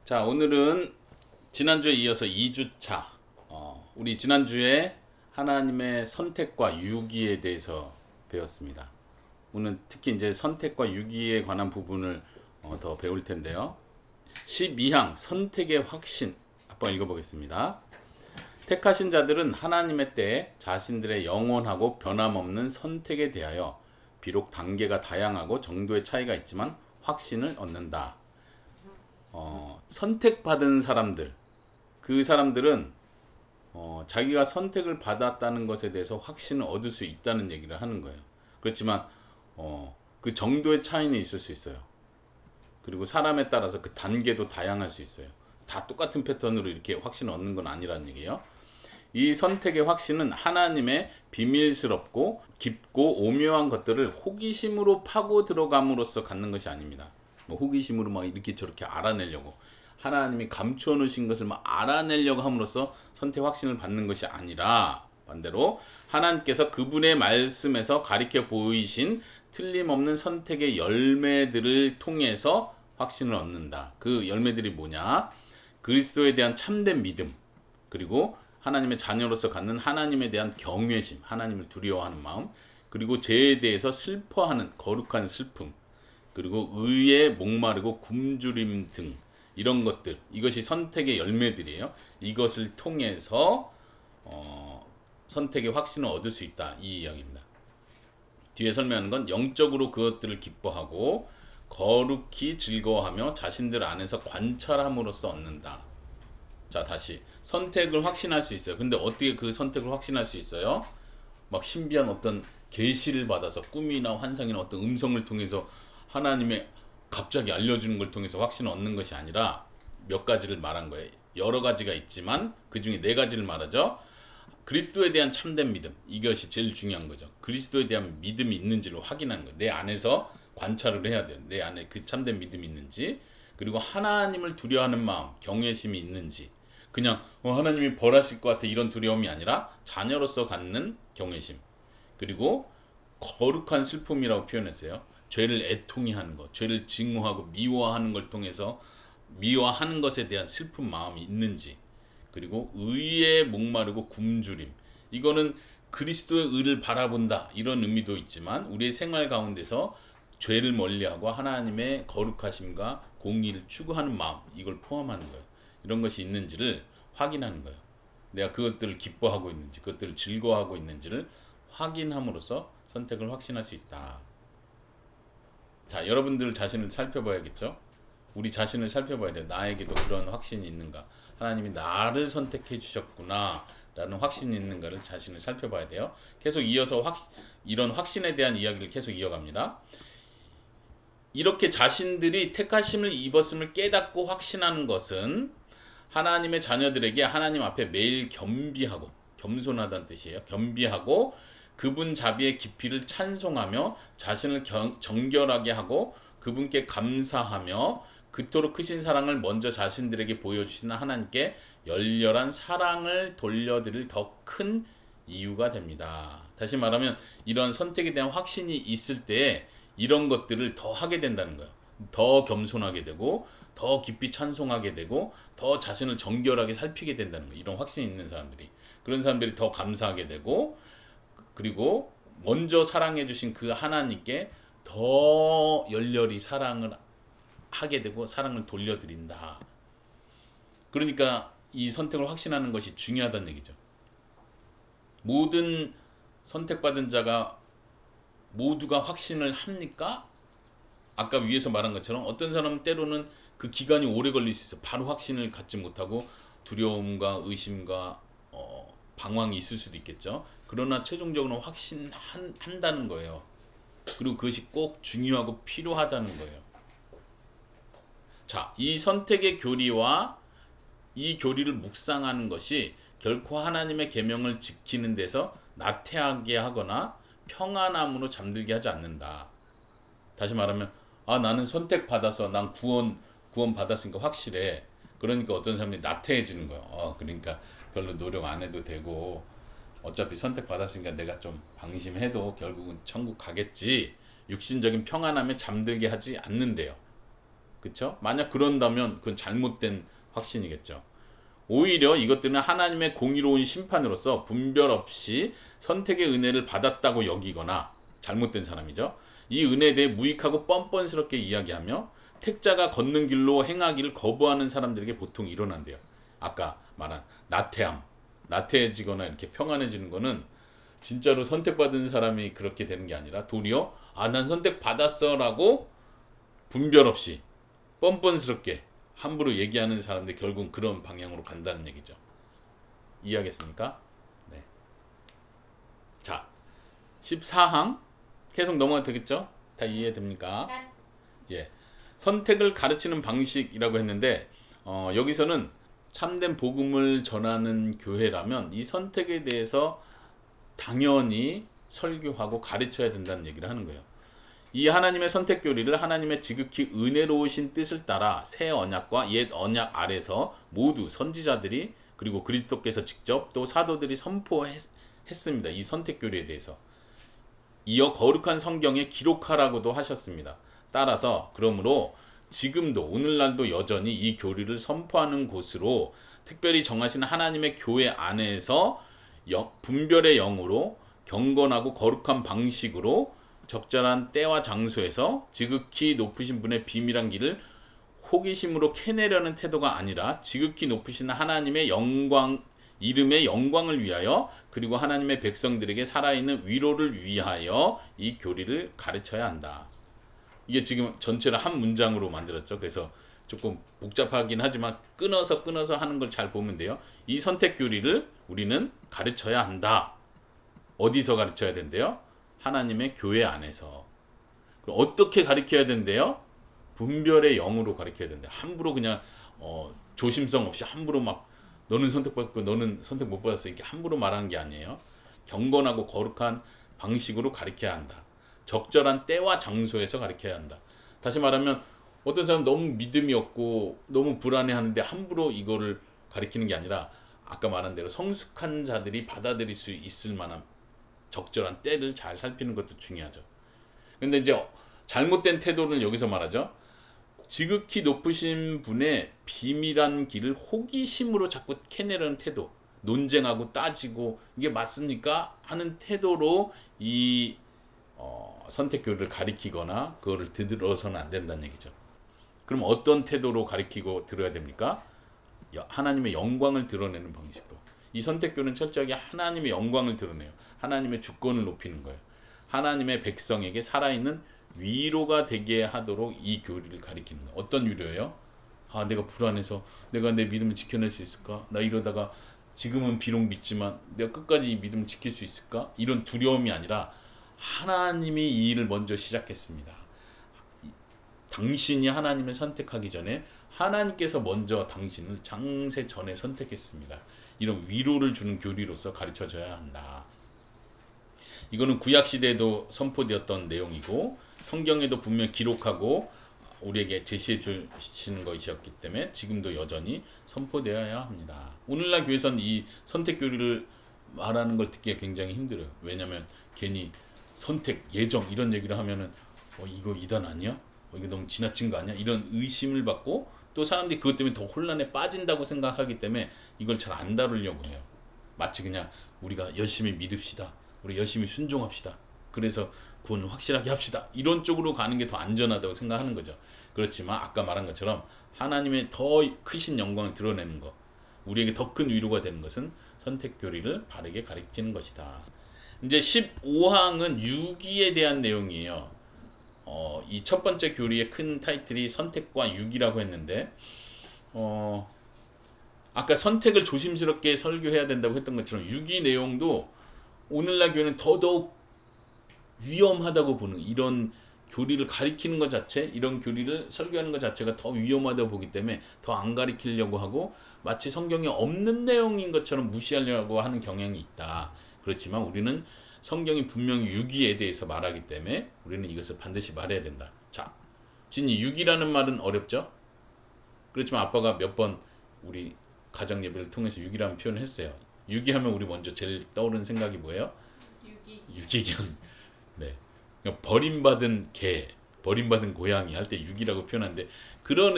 자, 오늘은 지난주에 이어서 2주차. 우리 지난주에 하나님의 선택과 유기에 대해서 배웠습니다. 오늘 특히 이제 선택과 유기에 관한 부분을 더 배울 텐데요. 12항 선택의 확신 한번 읽어보겠습니다. 택하신 자들은 하나님의 때에 자신들의 영원하고 변함없는 선택에 대하여 비록 단계가 다양하고 정도의 차이가 있지만 확신을 얻는다. 선택받은 사람들, 그 사람들은 자기가 선택을 받았다는 것에 대해서 확신을 얻을 수 있다는 얘기를 하는 거예요. 그렇지만 그 정도의 차이는 있을 수 있어요. 그리고 사람에 따라서 그 단계도 다양할 수 있어요. 다 똑같은 패턴으로 이렇게 확신을 얻는 건 아니라는 얘기예요. 이 선택의 확신은 하나님의 비밀스럽고 깊고 오묘한 것들을 호기심으로 파고 들어감으로써 갖는 것이 아닙니다. 호기심으로 막 이렇게 저렇게 알아내려고, 하나님이 감추어 놓으신 것을 막 알아내려고 함으로써 선택 확신을 받는 것이 아니라, 반대로 하나님께서 그분의 말씀에서 가리켜 보이신 틀림없는 선택의 열매들을 통해서 확신을 얻는다. 그 열매들이 뭐냐? 그리스도에 대한 참된 믿음, 그리고 하나님의 자녀로서 갖는 하나님에 대한 경외심, 하나님을 두려워하는 마음, 그리고 죄에 대해서 슬퍼하는 거룩한 슬픔, 그리고 의에 목마르고 굶주림 등 이런 것들, 이것이 선택의 열매들이에요. 이것을 통해서 선택의 확신을 얻을 수 있다, 이 이야기입니다. 뒤에 설명하는 건 영적으로 그것들을 기뻐하고 거룩히 즐거워하며 자신들 안에서 관찰함으로써 얻는다. 자, 다시 선택을 확신할 수 있어요. 근데 어떻게 그 선택을 확신할 수 있어요? 막 신비한 어떤 계시를 받아서 꿈이나 환상이나 어떤 음성을 통해서 하나님의 갑자기 알려주는 걸 통해서 확신을 얻는 것이 아니라 몇 가지를 말한 거예요. 여러 가지가 있지만 그 중에 네 가지를 말하죠. 그리스도에 대한 참된 믿음, 이것이 제일 중요한 거죠. 그리스도에 대한 믿음이 있는지를 확인하는 거예요. 내 안에서 관찰을 해야 돼요. 내 안에 그 참된 믿음이 있는지, 그리고 하나님을 두려워하는 마음, 경외심이 있는지. 그냥 하나님이 벌하실 것 같아 이런 두려움이 아니라 자녀로서 갖는 경외심, 그리고 거룩한 슬픔이라고 표현했어요. 죄를 애통히 하는 것, 죄를 증오하고 미워하는 걸 통해서 미워하는 것에 대한 슬픈 마음이 있는지, 그리고 의에 목마르고 굶주림, 이거는 그리스도의 의를 바라본다 이런 의미도 있지만 우리의 생활 가운데서 죄를 멀리하고 하나님의 거룩하심과 공의를 추구하는 마음, 이걸 포함하는 거예요. 이런 것이 있는지를 확인하는 거예요. 내가 그것들을 기뻐하고 있는지, 그것들을 즐거워하고 있는지를 확인함으로써 선택을 확신할 수 있다. 자, 여러분들 자신을 살펴봐야겠죠? 우리 자신을 살펴봐야 돼요. 나에게도 그런 확신이 있는가? 하나님이 나를 선택해 주셨구나 라는 확신이 있는가를 자신을 살펴봐야 돼요. 계속 이어서 이런 확신에 대한 이야기를 계속 이어갑니다. 이렇게 자신들이 택하심을 입었음을 깨닫고 확신하는 것은 하나님의 자녀들에게 하나님 앞에 매일 겸비하고, 겸손하다는 뜻이에요. 겸비하고 그분 자비의 깊이를 찬송하며 자신을 정결하게 하고 그분께 감사하며 그토록 크신 사랑을 먼저 자신들에게 보여주시는 하나님께 열렬한 사랑을 돌려드릴 더 큰 이유가 됩니다. 다시 말하면 이런 선택에 대한 확신이 있을 때 이런 것들을 더 하게 된다는 거예요. 더 겸손하게 되고 더 깊이 찬송하게 되고 더 자신을 정결하게 살피게 된다는 거예요. 이런 확신이 있는 사람들이, 그런 사람들이 더 감사하게 되고, 그리고 먼저 사랑해 주신 그 하나님께 더 열렬히 사랑을 하게 되고 사랑을 돌려드린다. 그러니까 이 선택을 확신하는 것이 중요하다는 얘기죠. 모든 선택받은 자가 모두가 확신을 합니까? 아까 위에서 말한 것처럼 어떤 사람은 때로는 그 기간이 오래 걸릴 수 있어요. 바로 확신을 갖지 못하고 두려움과 의심과 방황이 있을 수도 있겠죠. 그러나 최종적으로 확신한다는 거예요. 그리고 그것이 꼭 중요하고 필요하다는 거예요. 자, 이 선택의 교리와 이 교리를 묵상하는 것이 결코 하나님의 계명을 지키는 데서 나태하게 하거나 평안함으로 잠들게 하지 않는다. 다시 말하면 나는 선택받아서 난 구원 받았으니까 확실해. 그러니까 어떤 사람이 나태해지는 거예요. 그러니까 별로 노력 안 해도 되고 어차피 선택받았으니까 내가 좀 방심해도 결국은 천국 가겠지. 육신적인 평안함에 잠들게 하지 않는데요. 그쵸? 만약 그런다면 그건 잘못된 확신이겠죠. 오히려 이것들은 하나님의 공의로운 심판으로서 분별 없이 선택의 은혜를 받았다고 여기거나 잘못된 사람이죠. 이 은혜에 대해 무익하고 뻔뻔스럽게 이야기하며 택자가 걷는 길로 행하기를 거부하는 사람들에게 보통 일어난대요. 아까 말한 나태해지거나 이렇게 평안해지는 거는 진짜로 선택받은 사람이 그렇게 되는 게 아니라 도리어 난 선택받았어 라고 분별 없이 뻔뻔스럽게 함부로 얘기하는 사람들 결국은 그런 방향으로 간다는 얘기죠. 이해하겠습니까? 네. 자, 14항 계속 넘어가도 되겠죠? 다 이해됩니까? 예. 선택을 가르치는 방식이라고 했는데 여기서는 참된 복음을 전하는 교회라면 이 선택에 대해서 당연히 설교하고 가르쳐야 된다는 얘기를 하는 거예요. 이 하나님의 선택 교리를 하나님의 지극히 은혜로우신 뜻을 따라 새 언약과 옛 언약 아래서 모두 선지자들이 그리고 그리스도께서 직접 또 사도들이 선포했습니다. 이 선택 교리에 대해서. 이어 거룩한 성경에 기록하라고도 하셨습니다. 따라서 그러므로 지금도 오늘날도 여전히 이 교리를 선포하는 곳으로 특별히 정하신 하나님의 교회 안에서 분별의 영으로 경건하고 거룩한 방식으로 적절한 때와 장소에서 지극히 높으신 분의 비밀한 길을 호기심으로 캐내려는 태도가 아니라 지극히 높으신 하나님의 영광, 이름의 영광을 위하여 그리고 하나님의 백성들에게 살아있는 위로를 위하여 이 교리를 가르쳐야 한다. 이게 지금 전체를 한 문장으로 만들었죠. 그래서 조금 복잡하긴 하지만 끊어서 하는 걸 잘 보면 돼요. 이 선택 교리를 우리는 가르쳐야 한다. 어디서 가르쳐야 된대요? 하나님의 교회 안에서. 그럼 어떻게 가르쳐야 된대요? 분별의 영으로 가르쳐야 된대. 함부로 그냥 조심성 없이 함부로 막 너는 선택받고 너는 선택 못 받았어 이렇게 함부로 말하는 게 아니에요. 경건하고 거룩한 방식으로 가르쳐야 한다. 적절한 때와 장소에서 가르쳐야 한다. 다시 말하면 어떤 사람 너무 믿음이 없고 너무 불안해하는데 함부로 이거를 가르치는 게 아니라 아까 말한 대로 성숙한 자들이 받아들일 수 있을 만한 적절한 때를 잘 살피는 것도 중요하죠. 근데 이제 잘못된 태도를 여기서 말하죠. 지극히 높으신 분의 비밀한 길을 호기심으로 자꾸 캐내려는 태도, 논쟁하고 따지고 이게 맞습니까? 하는 태도로 이 선택교리를 가리키거나 그거를 들어서는 안 된다는 얘기죠. 그럼 어떤 태도로 가리키고 들어야 됩니까? 하나님의 영광을 드러내는 방식으로. 이 선택교리는 철저하게 하나님의 영광을 드러내요. 하나님의 주권을 높이는 거예요. 하나님의 백성에게 살아있는 위로가 되게 하도록 이 교리를 가리키는 거예요. 어떤 위로예요? 내가 불안해서 내가 내 믿음을 지켜낼 수 있을까? 나 이러다가 지금은 비록 믿지만 내가 끝까지 이 믿음을 지킬 수 있을까? 이런 두려움이 아니라 하나님이 이 일을 먼저 시작했습니다. 당신이 하나님을 선택하기 전에 하나님께서 먼저 당신을 장세 전에 선택했습니다. 이런 위로를 주는 교리로서 가르쳐져야 한다. 이거는 구약시대에도 선포되었던 내용이고 성경에도 분명 기록하고 우리에게 제시해 주시는 것이었기 때문에 지금도 여전히 선포되어야 합니다. 오늘날 교회에서는 이 선택 교리를 말하는 걸 듣기가 굉장히 힘들어요. 왜냐하면 괜히 선택, 예정 이런 얘기를 하면은 이거 이단 아니야? 이거 너무 지나친 거 아니야? 이런 의심을 받고 또 사람들이 그것 때문에 더 혼란에 빠진다고 생각하기 때문에 이걸 잘 안 다루려고 해요. 마치 그냥 우리가 열심히 믿읍시다. 우리 열심히 순종합시다. 그래서 구원 확실하게 합시다. 이런 쪽으로 가는 게 더 안전하다고 생각하는 거죠. 그렇지만 아까 말한 것처럼 하나님의 더 크신 영광을 드러내는 것, 우리에게 더 큰 위로가 되는 것은 선택교리를 바르게 가르치는 것이다. 이제 15항은 유기에 대한 내용이에요. 이 첫 번째 교리의 큰 타이틀이 선택과 유기라고 했는데 아까 선택을 조심스럽게 설교해야 된다고 했던 것처럼 유기 내용도 오늘날 교회는 더더욱 위험하다고 보는, 이런 교리를 가리키는 것 자체, 이런 교리를 설교하는 것 자체가 더 위험하다고 보기 때문에 더 안 가리키려고 하고 마치 성경에 없는 내용인 것처럼 무시하려고 하는 경향이 있다. 그렇지만 우리는 성경이 분명히 유기에 대해서 말하기 때문에 우리는 이것을 반드시 말해야 된다. 자, 진이 유기라는 말은 어렵죠? 그렇지만 아빠가 몇 번 우리 가정 예배를 통해서 유기라는 표현을 했어요. 유기하면 우리 먼저 제일 떠오르는 생각이 뭐예요? 유기견. 네. 그러니까 버림받은 개, 버림받은 고양이 할 때 육이라고 표현하는데 그런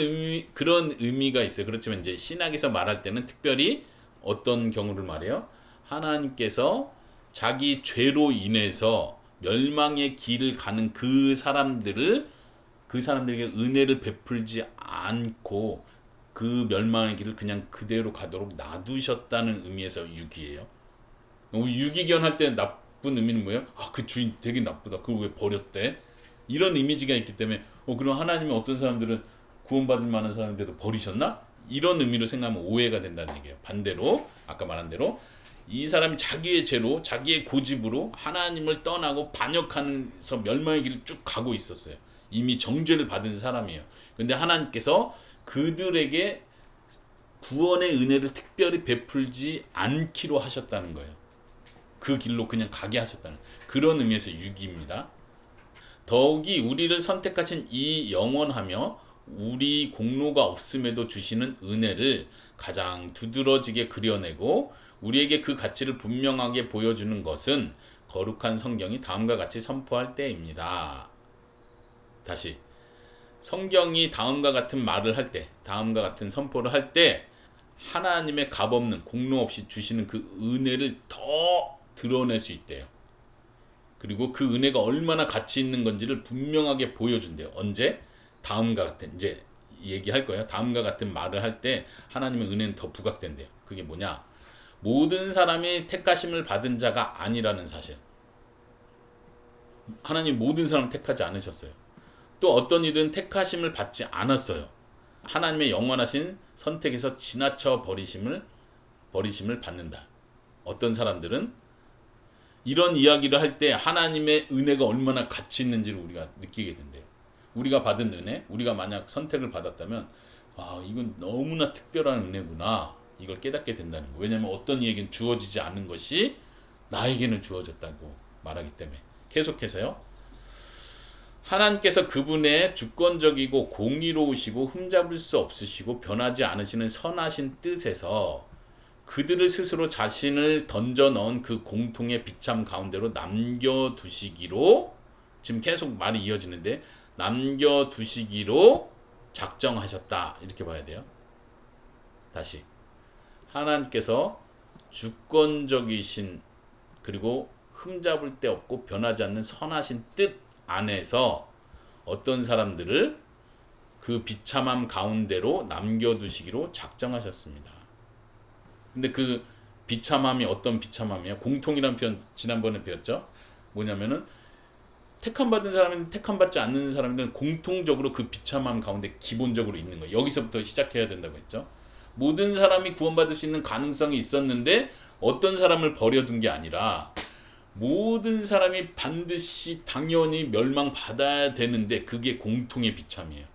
의미가 있어요. 그렇지만 이제 신학에서 말할 때는 특별히 어떤 경우를 말해요? 하나님께서 자기 죄로 인해서 멸망의 길을 가는 그 사람들에게 은혜를 베풀지 않고 그 멸망의 길을 그냥 그대로 가도록 놔두셨다는 의미에서 유기예요. 유기견 할 때 나쁜 의미는 뭐예요? 아, 그 주인 되게 나쁘다. 그걸 왜 버렸대? 이런 이미지가 있기 때문에 그럼 하나님이 어떤 사람들은 구원받을 만한 사람인데도 버리셨나? 이런 의미로 생각하면 오해가 된다는 얘기예요. 반대로 아까 말한 대로 이 사람이 자기의 죄로 자기의 고집으로 하나님을 떠나고 반역하면서 멸망의 길을 쭉 가고 있었어요. 이미 정죄를 받은 사람이에요. 근데 하나님께서 그들에게 구원의 은혜를 특별히 베풀지 않기로 하셨다는 거예요. 그 길로 그냥 가게 하셨다는 그런 의미에서 유기입니다. 더욱이 우리를 선택하신 이 영원하며 우리 공로가 없음에도 주시는 은혜를 가장 두드러지게 그려내고 우리에게 그 가치를 분명하게 보여주는 것은 거룩한 성경이 다음과 같이 선포할 때입니다. 다시 성경이 다음과 같은 말을 할 때, 다음과 같은 선포를 할 때 하나님의 값없는 공로 없이 주시는 그 은혜를 더 드러낼 수 있대요. 그리고 그 은혜가 얼마나 가치 있는 건지를 분명하게 보여준대요. 언제? 다음과 같은, 이제 얘기할 거예요. 다음과 같은 말을 할 때 하나님의 은혜는 더 부각된대요. 그게 뭐냐? 모든 사람이 택하심을 받은 자가 아니라는 사실. 하나님 모든 사람 택하지 않으셨어요. 또 어떤 이들은 택하심을 받지 않았어요. 하나님의 영원하신 선택에서 지나쳐 버리심을 받는다. 어떤 사람들은 이런 이야기를 할 때 하나님의 은혜가 얼마나 가치 있는지를 우리가 느끼게 된대요. 우리가 받은 은혜, 우리가 만약 선택을 받았다면 이건 너무나 특별한 은혜구나. 이걸 깨닫게 된다는 거예요. 왜냐하면 어떤 이에게는 주어지지 않은 것이 나에게는 주어졌다고 말하기 때문에. 계속해서요. 하나님께서 그분의 주권적이고 공의로우시고 흠잡을 수 없으시고 변하지 않으시는 선하신 뜻에서 그들을 스스로 자신을 던져 넣은 그 공통의 비참 가운데로 남겨두시기로, 지금 계속 말이 이어지는데 남겨두시기로 작정하셨다. 이렇게 봐야 돼요. 다시 하나님께서 주권적이신 그리고 흠잡을 데 없고 변하지 않는 선하신 뜻 안에서 어떤 사람들을 그 비참함 가운데로 남겨두시기로 작정하셨습니다. 근데 그 비참함이 어떤 비참함이야? 공통이라는 표현 지난번에 배웠죠? 뭐냐면은 택함받은 사람은 택함받지 않는 사람들은 공통적으로 그 비참함 가운데 기본적으로 있는 거예요. 여기서부터 시작해야 된다고 했죠. 모든 사람이 구원받을 수 있는 가능성이 있었는데 어떤 사람을 버려둔 게 아니라 모든 사람이 반드시 당연히 멸망받아야 되는데 그게 공통의 비참이에요.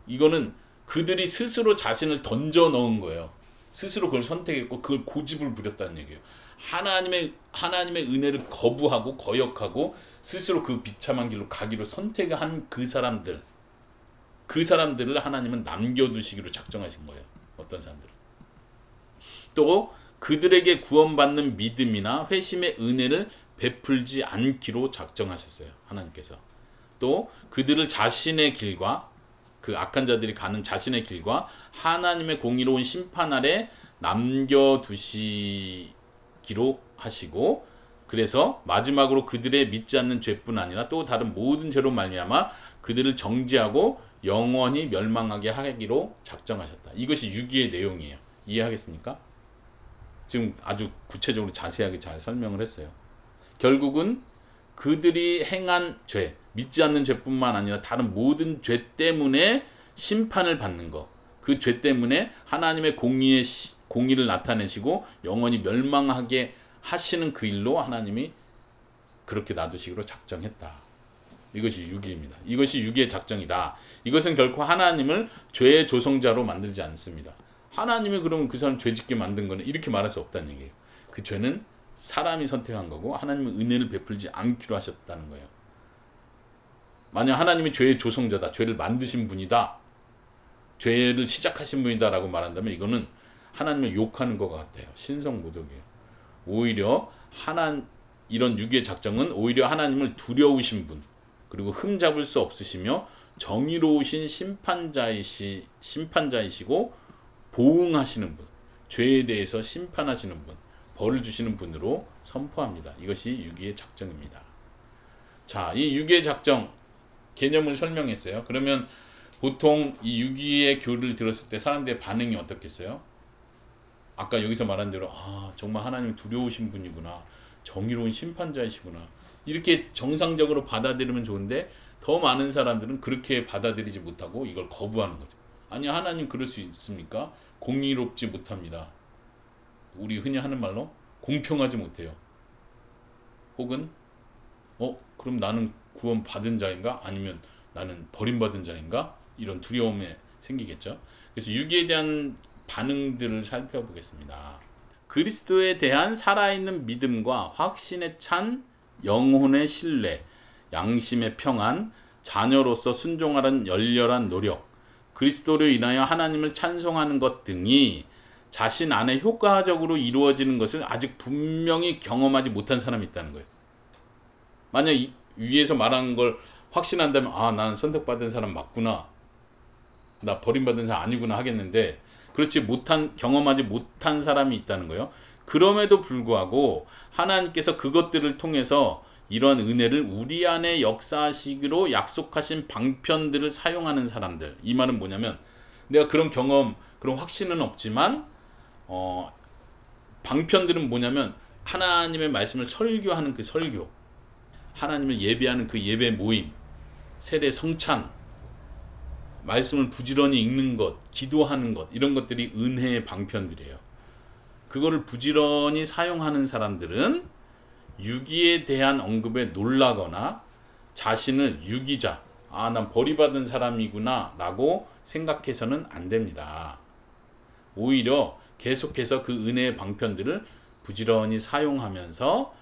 이거는 그들이 스스로 자신을 던져 넣은 거예요. 스스로 그걸 선택했고 그걸 고집을 부렸다는 얘기예요. 하나님의 은혜를 거부하고 거역하고 스스로 그 비참한 길로 가기로 선택한 그 사람들을 하나님은 남겨두시기로 작정하신 거예요. 어떤 사람들은. 또 그들에게 구원받는 믿음이나 회심의 은혜를 베풀지 않기로 작정하셨어요. 하나님께서. 또 그들을 자신의 길과 그 악한 자들이 가는 자신의 길과 하나님의 공의로운 심판 아래 남겨두시기로 하시고, 그래서 마지막으로 그들의 믿지 않는 죄뿐 아니라 또 다른 모든 죄로 말미암아 그들을 정죄하고 영원히 멸망하게 하기로 작정하셨다. 이것이 유기의 내용이에요. 이해하겠습니까? 지금 아주 구체적으로 자세하게 잘 설명을 했어요. 결국은 그들이 행한 죄, 믿지 않는 죄뿐만 아니라 다른 모든 죄 때문에 심판을 받는 것, 그 죄 때문에 하나님의 공의를 나타내시고 영원히 멸망하게 하시는 그 일로 하나님이 그렇게 놔두시기로 작정했다. 이것이 유기입니다. 이것이 유기의 작정이다. 이것은 결코 하나님을 죄의 조성자로 만들지 않습니다. 하나님이 그러면 그 사람 죄짓게 만든 거는 이렇게 말할 수 없다는 얘기예요. 그 죄는 사람이 선택한 거고 하나님은 은혜를 베풀지 않기로 하셨다는 거예요. 만약 하나님이 죄의 조성자다, 죄를 만드신 분이다, 죄를 시작하신 분이다 라고 말한다면 이거는 하나님을 욕하는 것 같아요. 신성모독이에요. 오히려 이런 유기의 작정은 오히려 하나님을 두려우신 분, 그리고 흠잡을 수 없으시며 정의로우신 심판자이시고 보응하시는 분, 죄에 대해서 심판하시는 분, 벌을 주시는 분으로 선포합니다. 이것이 유기의 작정입니다. 자, 이 유기의 작정 개념을 설명했어요. 그러면 보통 이 유기의 교리를 들었을 때 사람들의 반응이 어떻겠어요? 아까 여기서 말한 대로 정말 하나님 두려우신 분이구나, 정의로운 심판자이시구나, 이렇게 정상적으로 받아들이면 좋은데 더 많은 사람들은 그렇게 받아들이지 못하고 이걸 거부하는 거죠. 아니, 하나님 그럴 수 있습니까? 공의롭지 못합니다. 우리 흔히 하는 말로 공평하지 못해요. 혹은 그럼 나는 구원 받은 자인가? 아니면 나는 버림받은 자인가? 이런 두려움이 생기겠죠. 그래서 유기에 대한 반응들을 살펴보겠습니다. 그리스도에 대한 살아있는 믿음과 확신에 찬 영혼의 신뢰, 양심의 평안, 자녀로서 순종하는 열렬한 노력, 그리스도로 인하여 하나님을 찬송하는 것 등이 자신 안에 효과적으로 이루어지는 것을 아직 분명히 경험하지 못한 사람이 있다는 거예요. 만약 위에서 말하는 걸 확신한다면 나는 선택받은 사람 맞구나, 나 버림받은 사람 아니구나 하겠는데, 그렇지 못한, 경험하지 못한 사람이 있다는 거예요. 그럼에도 불구하고 하나님께서 그것들을 통해서 이런 은혜를 우리 안에 역사하시기로 약속하신 방편들을 사용하는 사람들. 이 말은 뭐냐면, 내가 그런 경험, 그런 확신은 없지만 방편들은 뭐냐면 하나님의 말씀을 설교하는 그 설교, 하나님을 예배하는 그 예배 모임, 세례 성찬, 말씀을 부지런히 읽는 것, 기도하는 것, 이런 것들이 은혜의 방편들이에요. 그거를 부지런히 사용하는 사람들은 유기에 대한 언급에 놀라거나 자신을 유기자, 난 버림받은 사람이구나 라고 생각해서는 안 됩니다. 오히려 계속해서 그 은혜의 방편들을 부지런히 사용하면서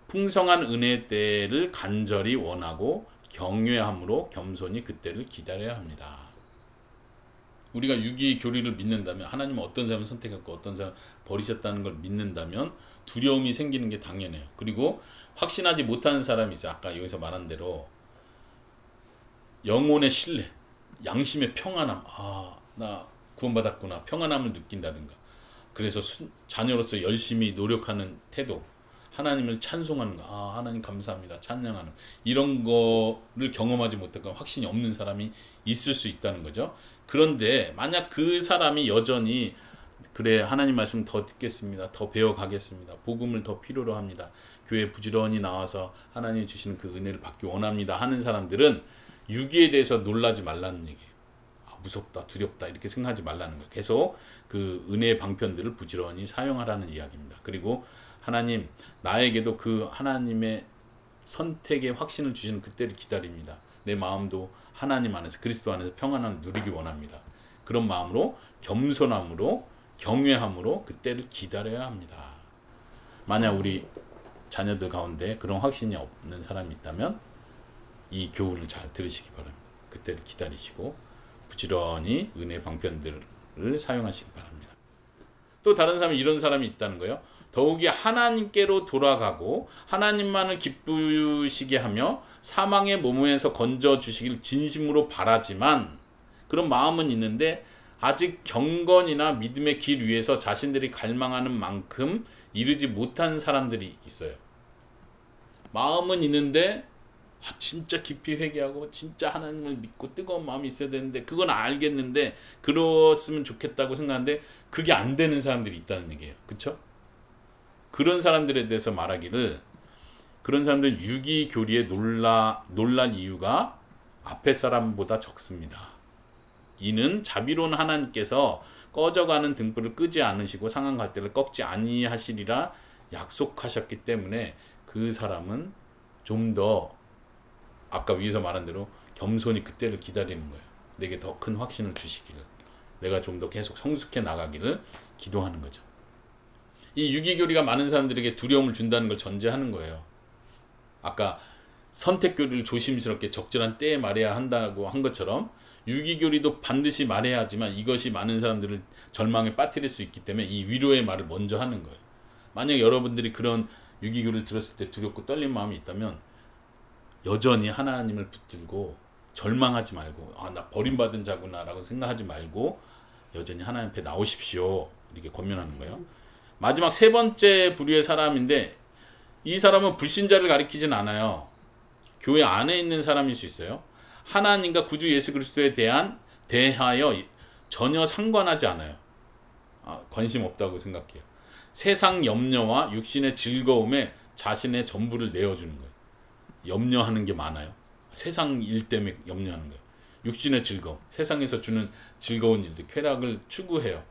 풍성한 은혜의 때를 간절히 원하고 경외함으로 겸손히 그때를 기다려야 합니다. 우리가 유기의 교리를 믿는다면, 하나님은 어떤 사람을 선택했고 어떤 사람을 버리셨다는 걸 믿는다면 두려움이 생기는 게 당연해요. 그리고 확신하지 못하는 사람이 있어요. 아까 여기서 말한 대로 영혼의 신뢰, 양심의 평안함, 나 구원받았구나, 평안함을 느낀다든가, 그래서 자녀로서 열심히 노력하는 태도, 하나님을 찬송하는 거, 하나님 감사합니다, 찬양하는, 이런 거를 경험하지 못하고 확신이 없는 사람이 있을 수 있다는 거죠. 그런데 만약 그 사람이 여전히 그래, 하나님 말씀 더 듣겠습니다, 더 배워가겠습니다, 복음을 더 필요로 합니다, 교회 부지런히 나와서 하나님이 주시는 그 은혜를 받기 원합니다 하는 사람들은 유기에 대해서 놀라지 말라는 얘기예요. 무섭다, 두렵다 이렇게 생각하지 말라는 거예요. 계속 그 은혜의 방편들을 부지런히 사용하라는 이야기입니다. 그리고 하나님, 나에게도 그 하나님의 선택의 확신을 주시는 그때를 기다립니다. 내 마음도 하나님 안에서, 그리스도 안에서 평안함을 누리기 원합니다. 그런 마음으로, 겸손함으로, 경외함으로 그때를 기다려야 합니다. 만약 우리 자녀들 가운데 그런 확신이 없는 사람이 있다면 이 교훈을 잘 들으시기 바랍니다. 그때를 기다리시고 부지런히 은혜 방편들을 사용하시기 바랍니다. 또 다른 사람이 이런 사람이 있다는 거예요. 더욱이 하나님께로 돌아가고 하나님만을 기쁘시게 하며 사망의 몸에서 건져주시길 진심으로 바라지만, 그런 마음은 있는데 아직 경건이나 믿음의 길 위에서 자신들이 갈망하는 만큼 이르지 못한 사람들이 있어요. 마음은 있는데 진짜 깊이 회개하고 진짜 하나님을 믿고 뜨거운 마음이 있어야 되는데, 그건 알겠는데 그랬으면 좋겠다고 생각하는데 그게 안 되는 사람들이 있다는 얘기예요. 그쵸? 그런 사람들에 대해서 말하기를, 그런 사람들은 유기 교리에 놀랄 이유가 앞에 사람보다 적습니다. 이는 자비로운 하나님께서 꺼져가는 등불을 끄지 않으시고 상한 갈대를 꺾지 아니하시리라 약속하셨기 때문에 그 사람은 좀 더 아까 위에서 말한 대로 겸손히 그때를 기다리는 거예요. 내게 더 큰 확신을 주시기를, 내가 좀 더 계속 성숙해 나가기를 기도하는 거죠. 이 유기교리가 많은 사람들에게 두려움을 준다는 걸 전제하는 거예요. 아까 선택교리를 조심스럽게 적절한 때에 말해야 한다고 한 것처럼 유기교리도 반드시 말해야 하지만 이것이 많은 사람들을 절망에 빠뜨릴 수 있기 때문에 이 위로의 말을 먼저 하는 거예요. 만약 여러분들이 그런 유기교리를 들었을 때 두렵고 떨린 마음이 있다면 여전히 하나님을 붙들고 절망하지 말고 나 버림받은 자구나 라고 생각하지 말고 여전히 하나님 앞에 나오십시오 이렇게 권면하는 거예요. 마지막 세 번째 부류의 사람인데 이 사람은 불신자를 가리키진 않아요. 교회 안에 있는 사람일 수 있어요. 하나님과 구주 예수 그리스도에 대하여 전혀 상관하지 않아요. 관심 없다고 생각해요. 세상 염려와 육신의 즐거움에 자신의 전부를 내어주는 거예요. 염려하는 게 많아요. 세상 일 때문에 염려하는 거예요. 육신의 즐거움, 세상에서 주는 즐거운 일들, 쾌락을 추구해요.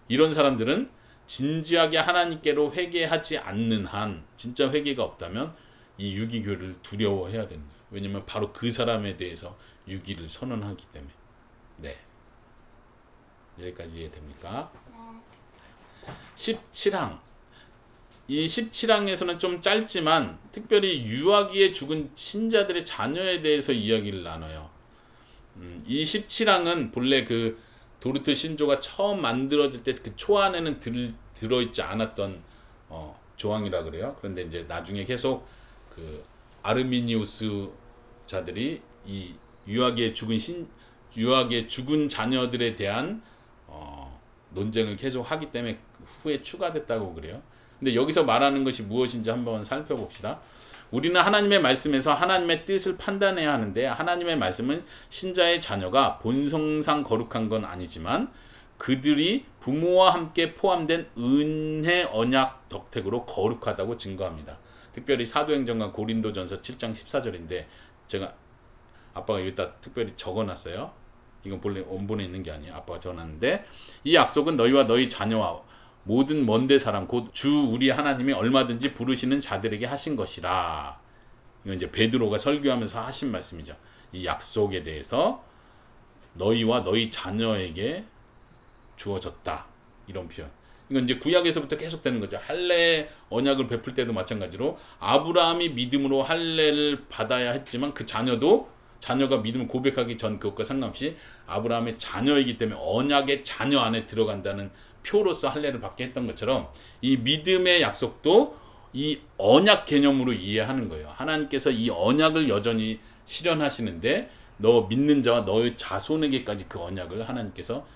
이런 사람들은 진지하게 하나님께로 회개하지 않는 한, 진짜 회개가 없다면 이 유기교를 두려워해야 되는 거예요. 왜냐면 바로 그 사람에 대해서 유기를 선언하기 때문에. 네. 여기까지 이해됩니까? 17항. 이 17항에서는 좀 짧지만 특별히 유아기에 죽은 신자들의 자녀에 대해서 이야기를 나눠요. 이 17항은 본래 그 도르트 신조가 처음 만들어질 때 그 초안에는 들어있지 않았던 조항이라 그래요. 그런데 이제 나중에 계속 그 아르미니우스 자들이 이 유아기에 죽은 자녀들에 대한 논쟁을 계속 하기 때문에 후에 추가됐다고 그래요. 근데 여기서 말하는 것이 무엇인지 한번 살펴봅시다. 우리는 하나님의 말씀에서 하나님의 뜻을 판단해야 하는데 하나님의 말씀은 신자의 자녀가 본성상 거룩한 건 아니지만 그들이 부모와 함께 포함된 은혜 언약 덕택으로 거룩하다고 증거합니다. 특별히 사도행전과 고린도전서 7장 14절인데 제가 아빠가 여기다 특별히 적어놨어요. 이건 본래 원본에 있는 게 아니에요. 아빠가 적어놨는데 이 약속은 너희와 너희 자녀와 모든 먼데 사람 곧 주 우리 하나님이 얼마든지 부르시는 자들에게 하신 것이라. 이건 이제 베드로가 설교하면서 하신 말씀이죠. 이 약속에 대해서 너희와 너희 자녀에게 주어졌다. 이런 표현. 이건 이제 구약에서부터 계속되는 거죠. 할례 언약을 베풀 때도 마찬가지로 아브라함이 믿음으로 할례를 받아야 했지만 그 자녀가 믿음을 고백하기 전 그것과 상관없이 아브라함의 자녀이기 때문에 언약의 자녀 안에 들어간다는 표로서 할례를 받게 했던 것처럼 이 믿음의 약속도 이 언약 개념으로 이해하는 거예요. 하나님께서 이 언약을 여전히 실현하시는데 너 믿는 자와 너의 자손에게까지 그 언약을 하나님께서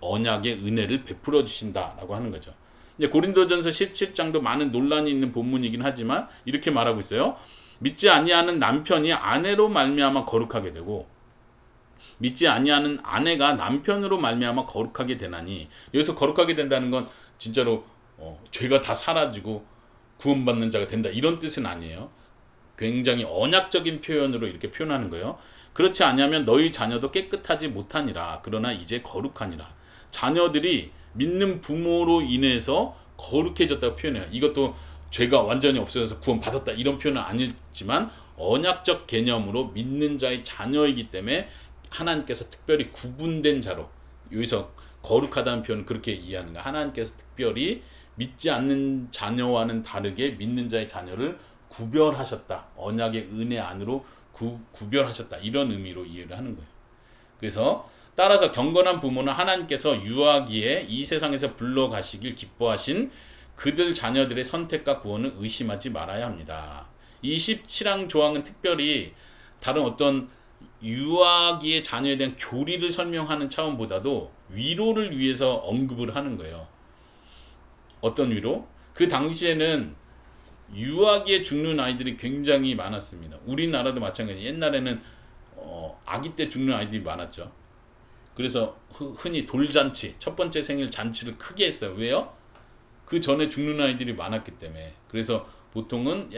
언약의 은혜를 베풀어 주신다라고 하는 거죠. 이제 고린도전서 17장도 많은 논란이 있는 본문이긴 하지만 이렇게 말하고 있어요. 믿지 아니하는 남편이 아내로 말미암아 거룩하게 되고 믿지 아니하는 아내가 남편으로 말미암아 거룩하게 되나니 여기서 거룩하게 된다는 건 진짜로 죄가 다 사라지고 구원받는 자가 된다 이런 뜻은 아니에요. 굉장히 언약적인 표현으로 이렇게 표현하는 거예요. 그렇지 아니하면 너희 자녀도 깨끗하지 못하니라. 그러나 이제 거룩하니라. 자녀들이 믿는 부모로 인해서 거룩해졌다고 표현해요. 이것도 죄가 완전히 없어져서 구원받았다 이런 표현은 아니지만 언약적 개념으로 믿는 자의 자녀이기 때문에 하나님께서 특별히 구분된 자로 여기서 거룩하다는 표현은 그렇게 이해하는 거야. 하나님께서 특별히 믿지 않는 자녀와는 다르게 믿는 자의 자녀를 구별하셨다. 언약의 은혜 안으로 구별하셨다. 이런 의미로 이해를 하는 거예요. 그래서 따라서 경건한 부모는 하나님께서 유아기에 이 세상에서 불러가시길 기뻐하신 그들 자녀들의 선택과 구원을 의심하지 말아야 합니다. 27항 조항은 특별히 다른 어떤 유아기의 자녀에 대한 교리를 설명하는 차원보다도 위로를 위해서 언급을 하는 거예요. 어떤 위로? 그 당시에는 유아기에 죽는 아이들이 굉장히 많았습니다. 우리나라도 마찬가지. 옛날에는 아기 때 죽는 아이들이 많았죠. 그래서 흔히 돌잔치, 첫 번째 생일 잔치를 크게 했어요. 왜요? 그 전에 죽는 아이들이 많았기 때문에. 그래서 보통은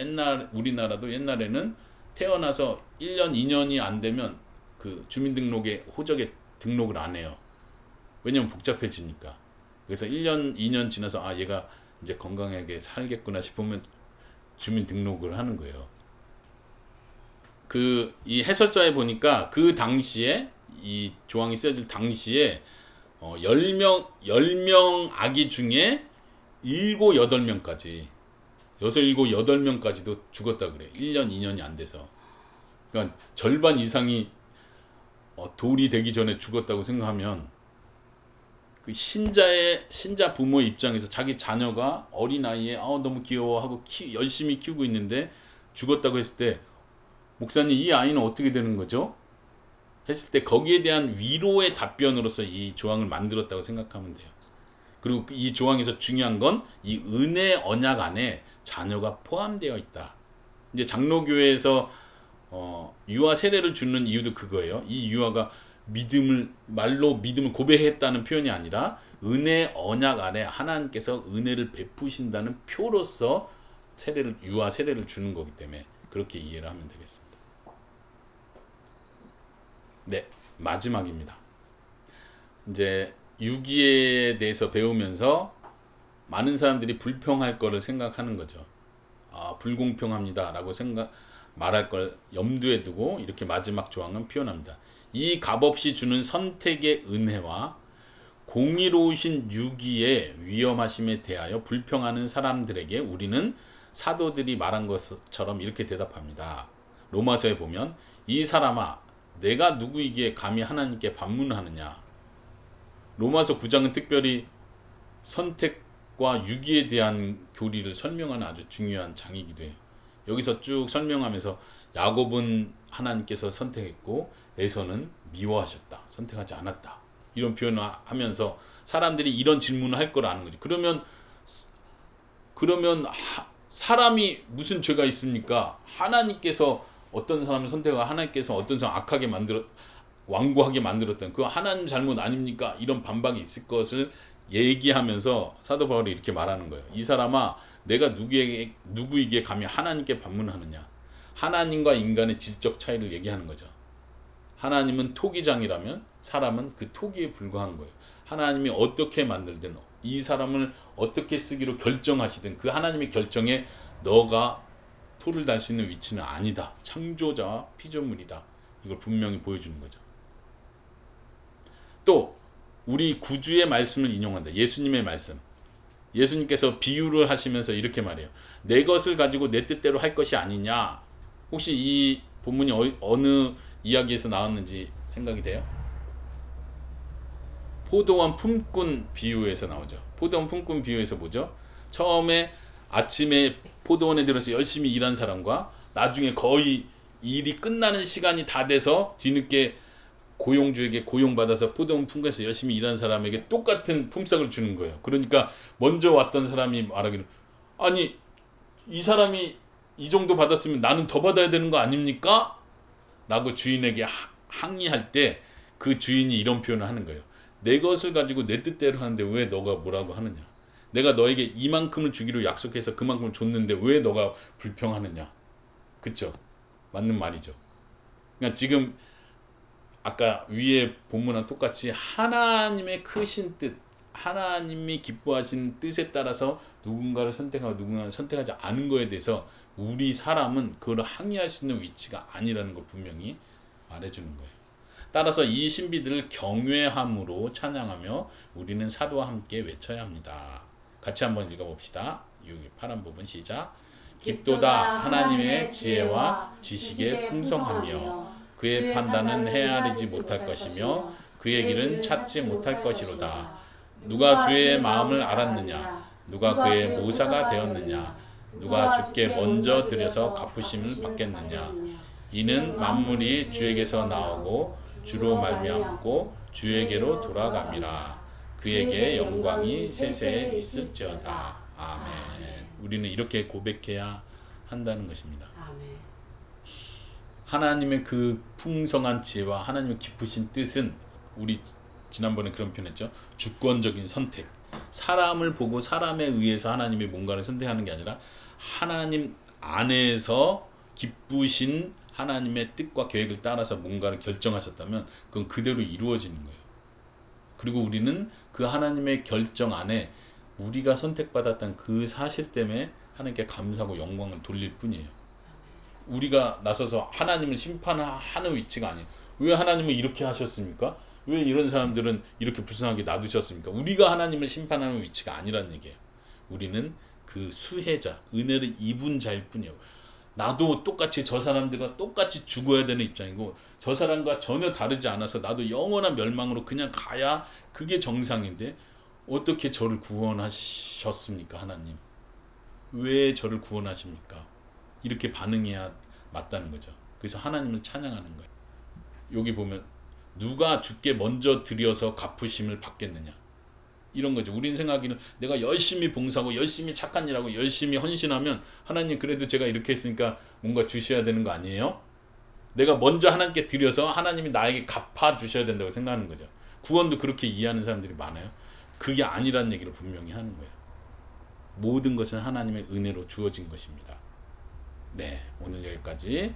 우리나라도 옛날에는 태어나서 1년, 2년이 안 되면 그 주민등록에 호적에 등록을 안 해요. 왜냐면 복잡해지니까. 그래서 1년, 2년 지나서 얘가 이제 건강하게 살겠구나 싶으면 주민등록을 하는 거예요. 이 해설서에 보니까 그 당시에 이 조항이 쓰여질 당시에 10명 아기 중에 7, 8명까지 6, 7, 8명까지도 죽었다 그래. 1년, 2년이 안 돼서. 그러니까 절반 이상이 돌이 되기 전에 죽었다고 생각하면 그 신자 부모의 입장에서 자기 자녀가 어린아이에 너무 귀여워하고 열심히 키우고 있는데 죽었다고 했을 때 목사님 이 아이는 어떻게 되는 거죠? 했을 때 거기에 대한 위로의 답변으로서 이 조항을 만들었다고 생각하면 돼요. 그리고 이 조항에서 중요한 건 이 은혜 언약 안에 자녀가 포함되어 있다. 이제 장로교회에서 유아 세례를 주는 이유도 그거예요. 이 유아가 말로 믿음을 고백했다는 표현이 아니라 은혜 언약 안에 하나님께서 은혜를 베푸신다는 표로서 유아 세례를 주는 거기 때문에 그렇게 이해를 하면 되겠습니다. 네, 마지막입니다. 이제 유기에 대해서 배우면서 많은 사람들이 불평할 거를 생각하는 거죠. 불공평합니다 라고 말할 걸 염두에 두고 이렇게 마지막 조항은 표현합니다. 이 값없이 주는 선택의 은혜와 공의로우신 유기의 위험하심에 대하여 불평하는 사람들에게 우리는 사도들이 말한 것처럼 이렇게 대답합니다. 로마서에 보면 이 사람아 내가 누구이기에 감히 하나님께 반문하느냐. 로마서 9장은 특별히 선택과 유기에 대한 교리를 설명하는 아주 중요한 장이기도 해요. 여기서 쭉 설명하면서 야곱은 하나님께서 선택했고 에서는 미워하셨다. 선택하지 않았다. 이런 표현을 하면서 사람들이 이런 질문을 할 걸 아는 거죠. 그러면 사람이 무슨 죄가 있습니까? 하나님께서 어떤 사람을 선택하고 하나님께서 어떤 사람을 악하게 완고하게 만들었던 그 하나님 잘못 아닙니까? 이런 반박이 있을 것을 얘기하면서 사도 바울이 이렇게 말하는 거예요. 이 사람아 내가 누구에게 감히 하나님께 반문하느냐. 하나님과 인간의 질적 차이를 얘기하는 거죠. 하나님은 토기장이라면 사람은 그 토기에 불과한 거예요. 하나님이 어떻게 만들든 이 사람을 어떻게 쓰기로 결정하시든 그 하나님의 결정에 너가 토를 달 수 있는 위치는 아니다. 창조자와 피조물이다. 이걸 분명히 보여주는 거죠. 또 우리 구주의 말씀을 인용한다. 예수님의 말씀. 예수님께서 비유를 하시면서 이렇게 말해요. 내 것을 가지고 내 뜻대로 할 것이 아니냐. 혹시 이 본문이 어느 이야기에서 나왔는지 생각이 돼요? 포도원 품꾼 비유에서 나오죠. 포도원 품꾼 비유에서 뭐죠? 처음에 아침에 포도원에 들어서 열심히 일한 사람과 나중에 거의 일이 끝나는 시간이 다 돼서 뒤늦게 고용주에게 고용받아서 포도원 품꾼에서 열심히 일한 사람에게 똑같은 품삯을 주는 거예요. 그러니까 먼저 왔던 사람이 말하기를 아니 이 사람이 이 정도 받았으면 나는 더 받아야 되는 거 아닙니까? 라고 주인에게 항의할 때 그 주인이 이런 표현을 하는 거예요. 내 것을 가지고 내 뜻대로 하는데 왜 너가 뭐라고 하느냐. 내가 너에게 이만큼을 주기로 약속해서 그만큼을 줬는데 왜 너가 불평하느냐. 그쵸? 맞는 말이죠. 그러니까 지금 아까 위에 본문과 똑같이 하나님의 크신 뜻, 하나님이 기뻐하신 뜻에 따라서 누군가를 선택하고 누군가를 선택하지 않은 거에 대해서 우리 사람은 그걸 항의할 수 있는 위치가 아니라는 걸 분명히 말해주는 거예요. 따라서 이 신비들을 경외함으로 찬양하며 우리는 사도와 함께 외쳐야 합니다. 같이 한번 읽어봅시다. 여기 파란 부분 시작. 깊도다 하나님의 지혜와 지식에 풍성하며 그의 판단은 헤아리지 못할 것이며 그의 길은 찾지 못할 것이로다. 누가 주의 마음을 알았느냐. 누가 그의 모사가 되었느냐. 누가 주께 먼저 들여서 갚으심을 받겠느냐. 이는 만물이 주에게서 나오고 주로 말미암고 주에게로 돌아갑니다. 그에게 영광이 세세에 있을지어다. 아멘. 우리는 이렇게 고백해야 한다는 것입니다. 아멘. 하나님의 그 풍성한 지혜와 하나님의 깊으신 뜻은 우리 지난번에 그런 표현했죠. 주권적인 선택. 사람을 보고 사람에 의해서 하나님이 뭔가를 선택하는 게 아니라 하나님 안에서 기쁘신 하나님의 뜻과 계획을 따라서 뭔가를 결정하셨다면 그건 그대로 이루어지는 거예요. 그리고 우리는 그 하나님의 결정 안에 우리가 선택받았던 그 사실 때문에 하나님께 감사하고 영광을 돌릴 뿐이에요. 우리가 나서서 하나님을 심판하는 위치가 아니에요. 왜 하나님은 이렇게 하셨습니까? 왜 이런 사람들은 이렇게 불쌍하게 놔두셨습니까? 우리가 하나님을 심판하는 위치가 아니라는 얘기예요. 우리는 그 수혜자, 은혜를 입은 자일 뿐이에요. 나도 똑같이 저 사람들과 똑같이 죽어야 되는 입장이고 저 사람과 전혀 다르지 않아서 나도 영원한 멸망으로 그냥 가야 그게 정상인데 어떻게 저를 구원하셨습니까? 하나님 왜 저를 구원하십니까? 이렇게 반응해야 맞다는 거죠. 그래서 하나님을 찬양하는 거예요. 여기 보면 누가 주께 먼저 드려서 갚으심을 받겠느냐, 이런 거죠. 우린 생각하기는 내가 열심히 봉사하고 열심히 착한 일하고 열심히 헌신하면 하나님 그래도 제가 이렇게 했으니까 뭔가 주셔야 되는 거 아니에요? 내가 먼저 하나님께 드려서 하나님이 나에게 갚아 주셔야 된다고 생각하는 거죠. 구원도 그렇게 이해하는 사람들이 많아요. 그게 아니라는 얘기를 분명히 하는 거예요. 모든 것은 하나님의 은혜로 주어진 것입니다. 네, 오늘 여기까지